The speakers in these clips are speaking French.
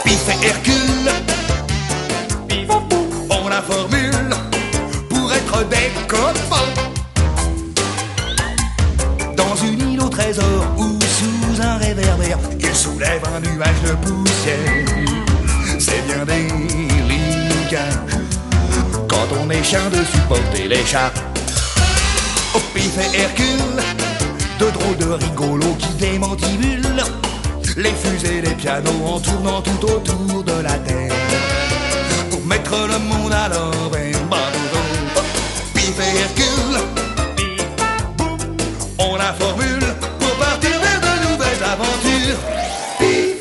Pif et Hercule, on la formule pour être des copains. Dans une île au trésor ou sous un réverbère, ils soulèvent un nuage de poussière. C'est bien délicat quand on est chien de supporter les chats. Oh, Pif et Hercule, de drôles de rigolos qui démantibulent les fusées, les pianos en tournant tout autour de la terre pour mettre le monde à l'envers. Pif et Hercule, on la formule pour partir vers de nouvelles aventures. Pif.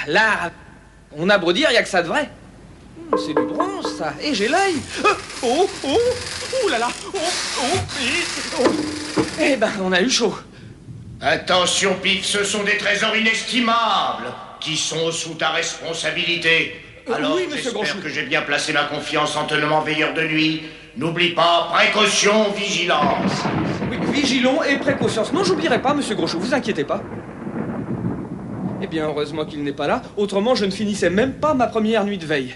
Là, on a beau dire, il n'y a que ça de vrai. C'est du bronze, ça. Et j'ai l'œil. Oh là là. Eh ben, on a eu chaud. Attention, Pif, ce sont des trésors inestimables qui sont sous ta responsabilité. Alors, oui, monsieur j'espère Gronchou. que j'ai bien placé ma confiance en te nommant veilleur de nuit. N'oublie pas, précaution, vigilance. Oui, vigilons et précautions. Non, j'oublierai pas, monsieur Gronchou, vous inquiétez pas. Eh bien, heureusement qu'il n'est pas là. Autrement, je ne finissais même pas ma première nuit de veille.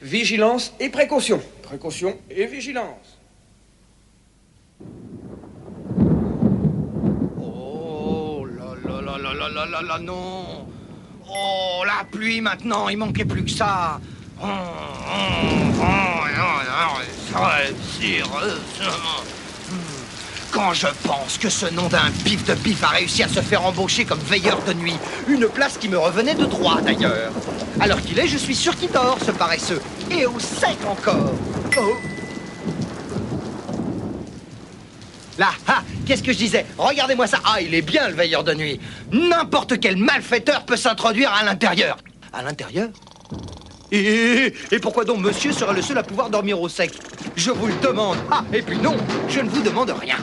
Vigilance et précaution. Précaution et vigilance. Oh là, non. Oh, la pluie maintenant, il manquait plus que ça. Quand je pense que ce nom d'un Pif de Pif a réussi à se faire embaucher comme veilleur de nuit, une place qui me revenait de droit d'ailleurs. Alors qu'il est, je suis sûr qu'il dort, ce paresseux. Et au sec encore. Oh. Là, qu'est-ce que je disais? Regardez-moi ça. Ah, il est bien le veilleur de nuit. N'importe quel malfaiteur peut s'introduire à l'intérieur. À l'intérieur? Et pourquoi donc monsieur serait le seul à pouvoir dormir au sec? Je vous le demande. Ah, et puis non, je ne vous demande rien.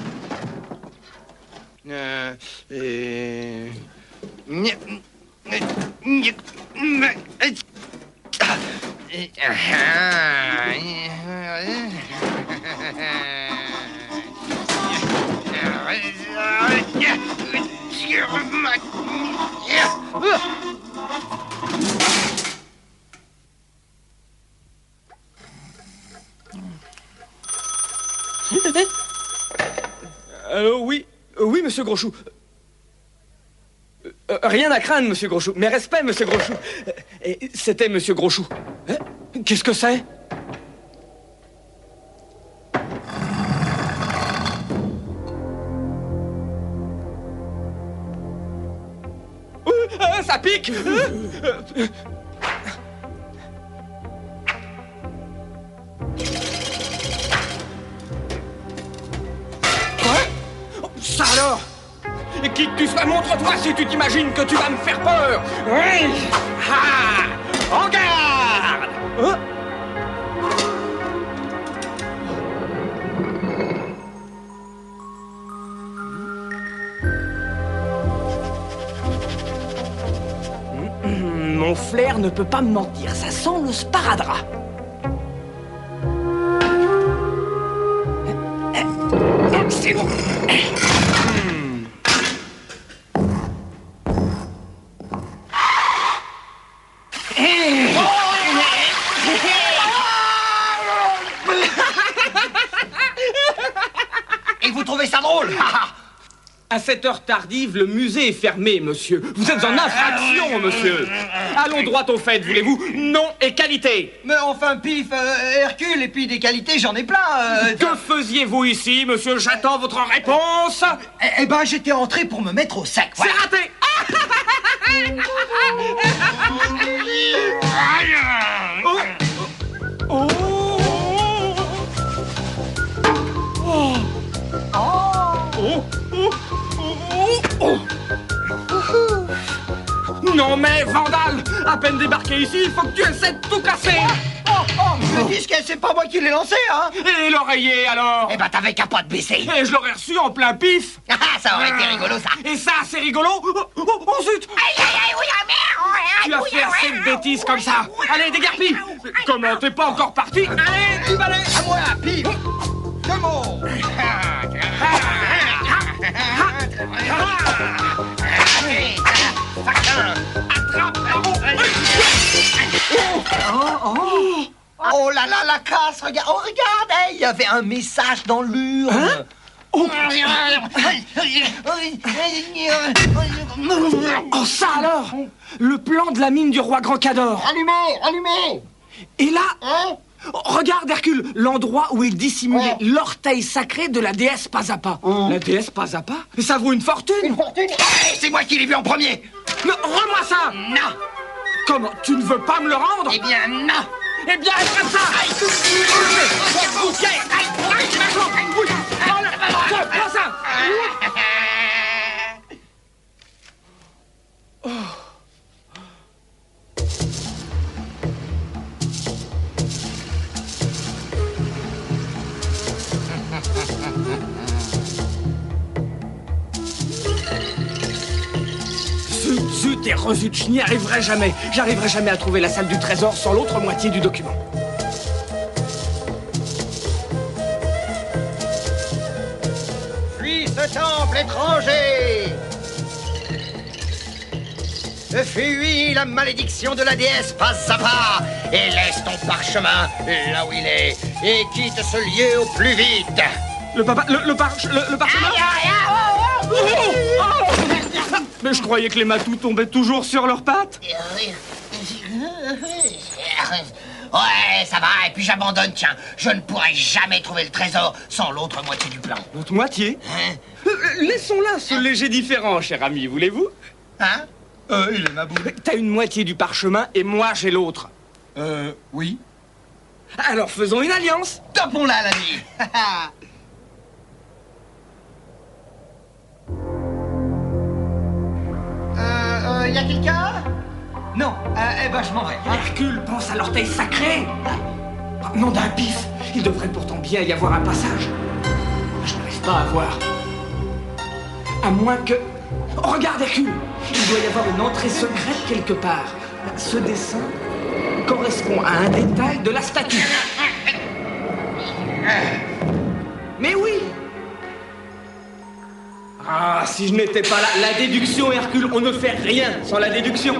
Oui, monsieur Gronchou. Rien à craindre, monsieur Gronchou. Mes respects, monsieur Gronchou. C'était monsieur Gronchou. Qu'est-ce que c'est? Ça pique. Ça alors? Et qui que tu sois, montre-toi si tu t'imagines que tu vas me faire peur. Oui. En garde. Mon flair ne peut pas me mentir, ça sent le sparadrap. C'est bon. Et vous trouvez ça drôle? À cette heure tardive, le musée est fermé, monsieur. Vous êtes en infraction, monsieur. Allons droit au fait, voulez-vous? Nom et qualité. Mais enfin, Pif, Hercule, et puis des qualités, j'en ai plein. Que faisiez-vous ici, monsieur? J'attends votre réponse. Eh ben, j'étais entré pour me mettre au sec. Voilà. C'est raté. Oh. Oh. Oh. Non mais, Vandale, à peine débarqué ici, il faut que tu essaies de tout casser. c'est pas moi qui l'ai lancé, hein. Et l'oreiller, alors? Eh ben, t'avais qu'à pas te baisser. Et je l'aurais reçu en plein pif. Ah, ça aurait été rigolo, ça. Et ça, c'est rigolo? Oh, zut! Tu as fait assez de bêtises comme ça. Allez, dégarpis. Comment, t'es pas encore parti? Allez, du balai. À moi, pif. Deux mots. Oh là là, la casse, regarde, oh, regarde, il y avait un message dans l'urne. Hein? Oh, ça alors! Le plan de la mine du roi Grand Cador. Allumez. Et là, Hein? regarde Hercule, l'endroit où est dissimulé Oh. l'orteil sacré de la déesse Pazapa. La déesse Pazapa? Ça vaut une fortune. Une fortune. Hey, c'est moi qui l'ai vu en premier. Mais rends-moi ça! Non. Comment? Tu ne veux pas me le rendre? Eh bien, non. Eh bien, fais ça! Prends ça! Zut et rezut, je n'y arriverai jamais. J'arriverai jamais à trouver la salle du trésor sans l'autre moitié du document. Fuis ce temple étranger. Fuis la malédiction de la déesse Pazapa et laisse ton parchemin là où il est et quitte ce lieu au plus vite. Le parchemin? Mais je croyais que les matous tombaient toujours sur leurs pattes. Ouais, ça va, et puis j'abandonne, tiens. Je ne pourrai jamais trouver le trésor sans l'autre moitié du plan. L'autre moitié? Hein? Laissons là ce léger différent, cher ami, voulez-vous? Hein? Il est ma boule. T'as une moitié du parchemin et moi j'ai l'autre. Oui. Alors faisons une alliance. Topons-la, l'ami. Y a quelqu'un? Non, eh ben je m'en vais. Hercule pense à l'orteil sacré. Nom d'un pif, il devrait pourtant bien y avoir un passage. Je n'arrive pas à voir. À moins que... Oh, regarde Hercule, il doit y avoir une entrée secrète quelque part. Ce dessin correspond à un détail de la statue. Mais oui! Ah, si je n'étais pas là, la déduction, Hercule, on ne fait rien sans la déduction.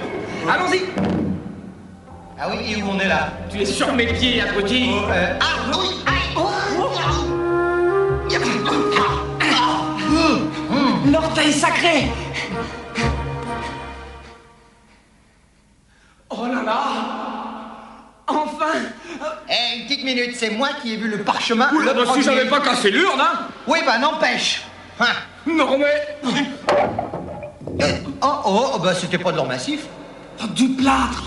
Allons-y! Ah oui, et où on est là? Tu es sur mes pieds, abruti. Ah oui! L'orteil sacré! Oh là là! Enfin! Eh, une petite minute, c'est moi qui ai vu le parchemin. Oula, le si premier. j'avais pas cassé l'urne, hein! Oui, bah n'empêche. Hein. Non mais... Bah c'était pas de l'or massif. Du plâtre!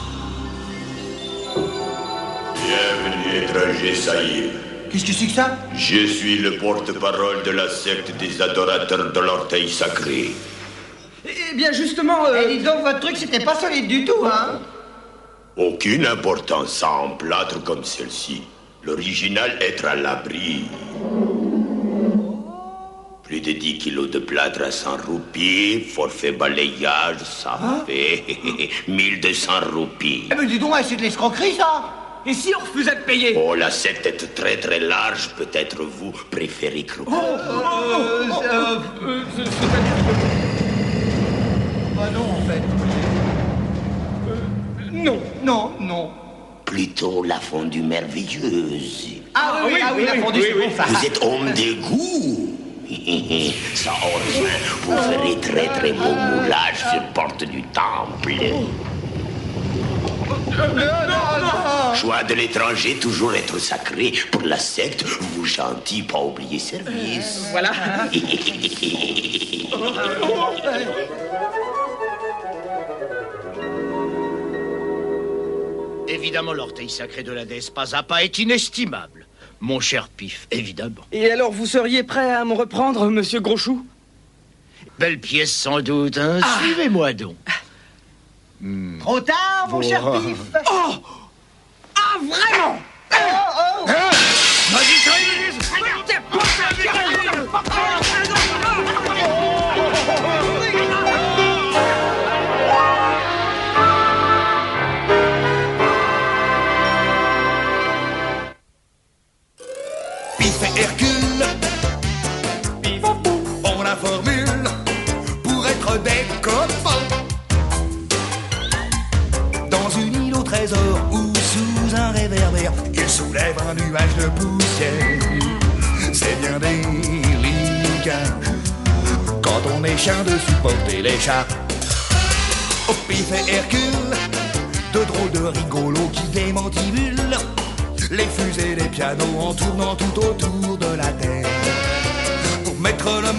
Bienvenue, étranger Saïd. Qu'est-ce que c'est que ça? Je suis le porte-parole de la secte des adorateurs de l'orteil sacré. Eh bien justement... Eh, dis donc, votre truc c'était pas solide du tout, hein? Aucune importance à un plâtre comme celle-ci. L'original est à l'abri. Plus de 10 kilos de plâtre à 100 roupies, forfait balayage, ça fait 1200 roupies. Eh ben dis donc, c'est de l'escroquerie ça! Et si on refusait de payer? Oh, la secte est très très large, peut-être vous préférez croquer. Bah non en fait. Non. Plutôt la fondue merveilleuse. Ah oui, la fondue, c'est bon ça. Vous êtes homme de goût. Ça enfin, vous ferez très très beau moulage sur porte du temple. Choix de l'étranger, toujours être sacré. Pour la secte, vous gentil, pas oublier service. Voilà. Évidemment, l'orteil sacré de la déesse Pazapa est inestimable. Mon cher Pif, évidemment. Et alors vous seriez prêt à me reprendre, monsieur Groschou? Belle pièce sans doute, hein? Suivez-moi donc. Trop tard, mon cher Pif. Oh! Ah, vraiment? Oh, sous un réverbère, qu'il soulève un nuage de poussière. C'est bien délicat quand on est chien de supporter les chats. Au pif et Hercule, de drôles de rigolos qui démantibulent les fusées des pianos en tournant tout autour de la terre. Pour mettre le